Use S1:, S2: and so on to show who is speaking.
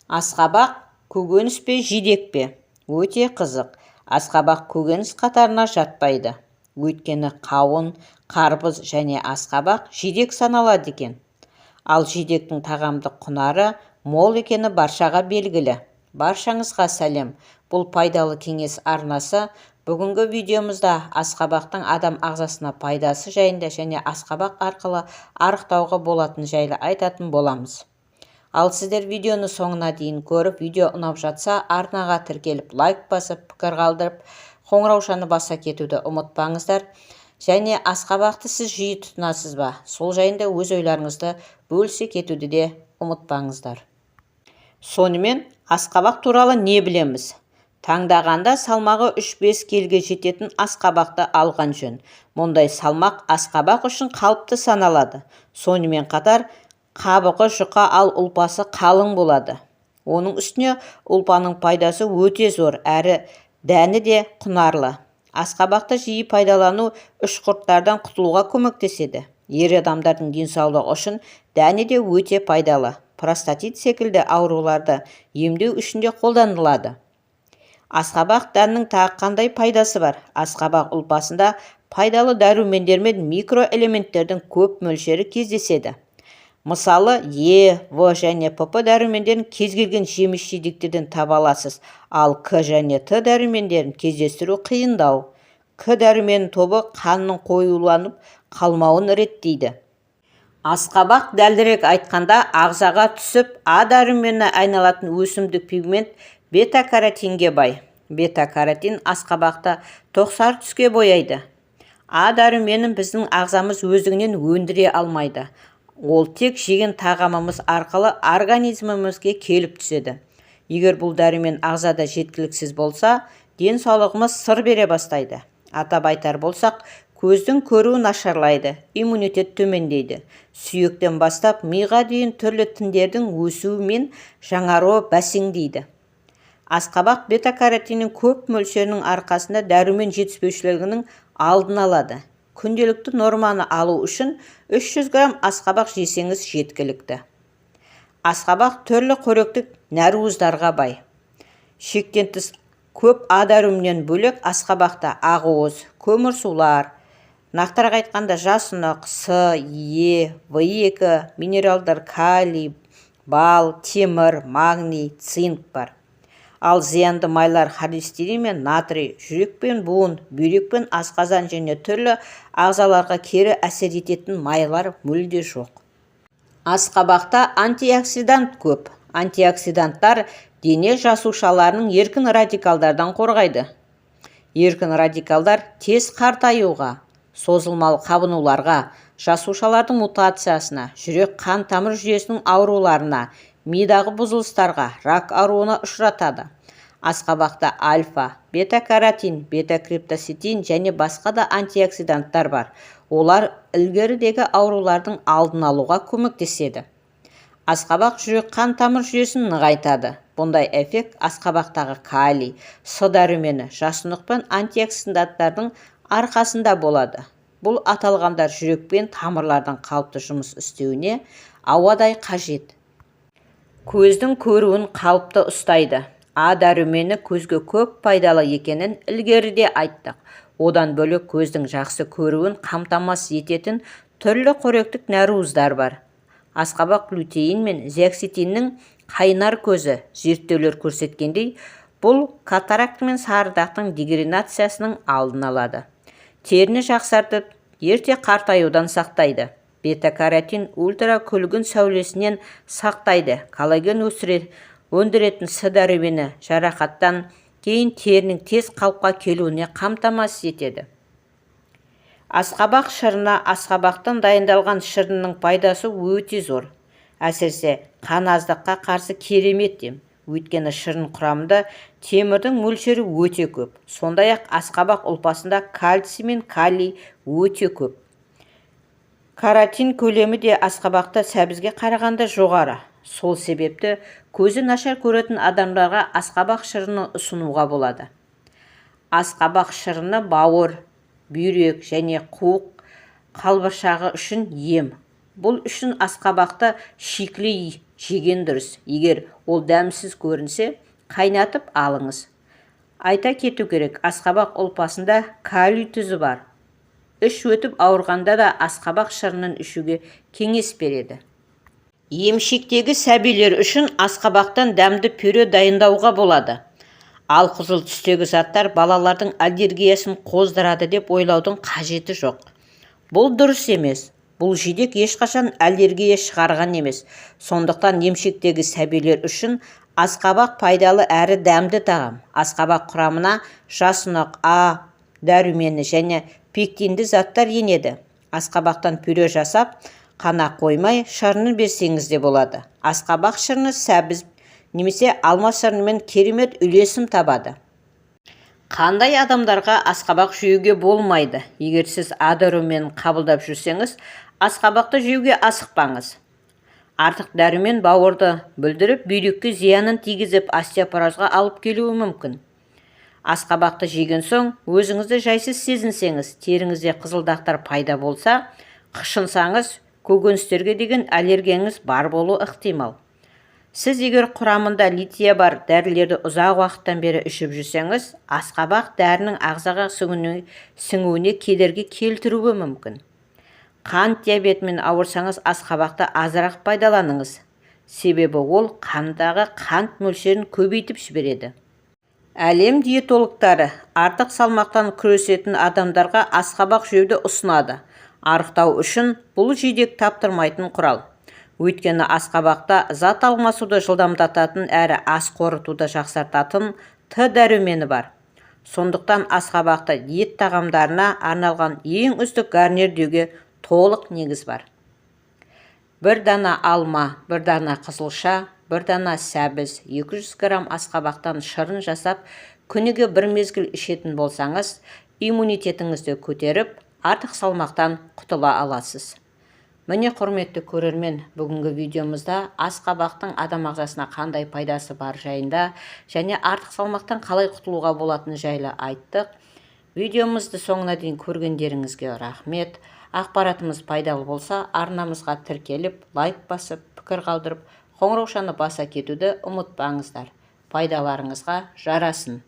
S1: Асқабақ көкөніс пе жидек пе? Өте қызық. Асқабақ көкөніс қатарына жатпайды. Өйткені қауын, қарбыз және асқабақ жидек саналады екен. Ал жидектің тағамдық құнары мол екені баршаға белгілі. Баршаңызға сәлем. Бұл пайдалы кеңес арнасы. Бүгінгі видеомызда асқабақтың адам ағзасына пайдасы жайында және асқабақ арқылы арықтауға болатын жайлы айтатын боламыз. Ал сіздер видеоны соңына дейін көріп, видео ұнап жатса, арнаға тіркеліп, лайк басып, пікір қалдырып, қоңыраушаны баса кетуді ұмытпаңыздар. Және асқабақты сіз жиі тұтынасыз ба? Сол жайында өз ойларыңызды бөлісе кетуді де ұмытпаңыздар. Сонымен, асқабақ туралы не білеміз? Таңдағанда салмағы 3-5 келіге жететін асқабақты алған жөн. Мұндай салмақ асқабақ үшін қалыпты саналады. Сонымен қатар, қабығы жұқа, ал ұлпасы қалың болады. Оның үстіне ұлпаның пайдасы өте зор, әрі дәні де құнарлы. Асқабақты жиі пайдалану үшқұрттардан құтылуға көмектеседі. Ер адамдардың денсаулығы үшін дәні де өте пайдалы. Простатит секілді ауруларды емдеу үшін де қолданылады. Асқабақ дәнінің тағы қандай пайдасы бар? Асқабақ ұлпасында пайдалы дәрумендер мен микроэлементтердің көп мөлшері кездеседі. Мысалы, Е, В және ПП дәрумендерін кез келген жеміс-жидектерден таба аласыз, ал К және Т дәрумендерін кездестіру қиындау. К дәруменінің тобы қанның қоюланып қалмауын реттейді. Асқабақ дәлірек айтқанда ағзаға түсіп, А дәрумені айналатын өсімдік пигмент бета-каротинге бай. Бета-каротин асқабақты тоқсар түске бояйды. А дәруменін біздің ағзамыз өздігінен өндіре алмайды. Ол тек жеген тағамымыз арқылы организмімізге келіп түседі. Егер бұл дәрумен ағзада жеткіліксіз болса, денсаулығымыз сыр бере бастайды. Атап айтар болсақ, көздің көруі нашарлайды, иммунитет төмендейді. Сүйектен бастап миға дейін түрлі тіндердің өсуі мен жаңаруы бәсеңдейді. Асқабақ бета-каротиннің көп мөлшерінің арқасында дәрумен жетіспеушілігінің алдын алады. Күнделікті норманы алу үшін 300 грамм асқабақ жесеңіз жеткілікті. Асқабақ түрлі қоректік нәруыздарға бай. Шектен тыс көп А дәрумінен бөлек асқабақта ақуыз, көмірсулар, нақтырақ айтқанда жасұнық, С, Е, В2, минералдар калий, бал, темір, магний, цинк бар. Ал зиянды майлар холестерин мен натрий, жүрек пен буын, бүйрек пен асқазан және түрлі ағзаларға кері әсер ететін майлар мүлде жоқ. Асқабақта антиоксидант көп. Антиоксиданттар дене жасушаларының еркін радикалдардан қорғайды. Еркін радикалдар тез қартаюға, созылмалы қабынуларға, жасушалардың мутациясына, жүрек қан тамыр жүйесінің ауруларына, мидағы бұзылыстарға, рак ауруына ұшыратады. Асқабақта альфа, бета-каротин, бета-криптосетин және басқа да антиоксиданттар бар. Олар ілгерідегі аурулардың алдын алуға көмектеседі. Асқабақ жүрек қан тамыр жүйесін нығайтады. Бұндай эффект асқабақтағы калий, С дәрумені, жасұнық пен антиоксиданттардың арқасында болады. Бұл аталғандар жүрек пен тамырлардың қалыпты жұмыс істеуіне ауадай қажет. Көздің көруін қалыпты ұстайды. А дәрумені көзге көп пайдалы екенін ілгеріде айттық. Одан бөлек көздің жақсы көруін қамтамасыз ететін түрлі қоректік нәруыздар бар. Асқабақ глютеин мен зеакситиннің қайнар көзі. Зерттеулер көрсеткендей, бұл катаракт мен сарыдақтың дегенерациясының алдын алады. Теріні жақсартып, ерте қартаюдан сақтайды. Бета-каротин ультракүлгін сәулесінен сақтайды. Коллаген өндіретін С дәрумені жарақаттан кейін терінің тез қалыпқа келуіне қамтамасыз етеді. Асқабақ шырына асқабақтан дайындалған шырынның пайдасы өте зор. Әсіресе қан аздыққа қарсы керемет ем. Өйткені шырын құрамында темірдің мөлшері өте көп. Сондай-ақ асқабақ ұлпасында кальций мен калий өте көп. Каротин көлемі де асқабақта сәбізге қарағанда жоғары. Сол себепті көзі нашар көретін адамдарға асқабақ шырыны ұсынуға болады. Асқабақ шырыны бауыр, бүйрек және қуық қалбыршағы үшін ем. Бұл үшін асқабақты шикілей жеген дұрыс. Егер ол дәмсіз көрінсе, қайнатып алыңыз. Айта кету керек, асқабақ ұлпасында калий тұзы бар. Іш өтіп ауырғанда да асқабақ шырынын ішуге кеңес береді. Емшектегі сәбилер үшін асқабақтан дәмді пюре дайындауға болады. Ал қызыл түстегі заттар балалардың аллергиясын қоздырады деп ойлаудың қажеті жоқ. Бұл дұрыс емес. Бұл жидек ешқашан аллергия шығарған емес. Сондықтан емшектегі сәбилер үшін асқабақ пайдалы әрі дәмді тағам. Асқабақ құрамына жасұнық, А, дәрумені және пектинді заттар енеді. Асқабақтан пюре жасап қана қоймай, шырынын берсеңіз де болады. Асқабақ шырыны сәбіз немесе алма шырынымен керемет үйлесім табады. Қандай адамдарға асқабақ жеуге болмайды? Егер сіз А дәруменін қабылдап жүрсеңіз, асқабақты жеуге асықпаңыз. Артық дәрумен бауырды бүлдіріп, бүйрекке зиянын тигізіп, остеопорозға алып келуі мүмкін. Асқабақты жеген соң, өзіңізді жайсыз сезінсеңіз, теріңізде қызылдақтар пайда болса, қышынсаңыз, көкөністерге деген аллергияңыз бар болуы ықтимал. Сіз егер құрамында лития бар дәрілерді ұзақ уақыттан бері ішіп жүрсеңіз, асқабақ дәрінің ағзаға сіңуіне кедергі келтіруі мүмкін. Қант диабетімен ауырсаңыз, асқабақты азырақ пайдаланыңыз. Себебі ол қандағы қант мөлшерін көбейтіп жібереді. Әлем диетологтары артық салмақтан күресетін адамдарға асқабақ жеуді ұсынады. Арықтау үшін бұл жидек таптырмайтын құрал. Өйткені асқабақта зат алмасуды жылдамдататын әрі ас қорытуды жақсартатын Т дәрумені бар. Сондықтан асқабақты диет тағамдарына арналған ең үздік гарнир деуге толық негіз бар. Бір дана алма, бір дана қызылша, бір дана сәбіз, 200 грамм асқабақтан шырын жасап, күніге бір мезгіл ішетін болсаңыз, иммунитетіңізді көтеріп, артық салмақтан құтыла аласыз. Міне құрметті көрермен, бүгінгі видеомызда асқабақтың адам ағзасына қандай пайдасы бар жайында және артық салмақтан қалай құтылуға болатыны жайлы айттық. Видеомызды соңына дейін көргендеріңізге рахмет. Ақпаратымыз пайдалы болса, арнамызға тіркеліп, лайк басып, пікір қалдырып, қоңыраушаны баса кетуді ұмытпаңыздар. Пайдаларыңызға жарасын.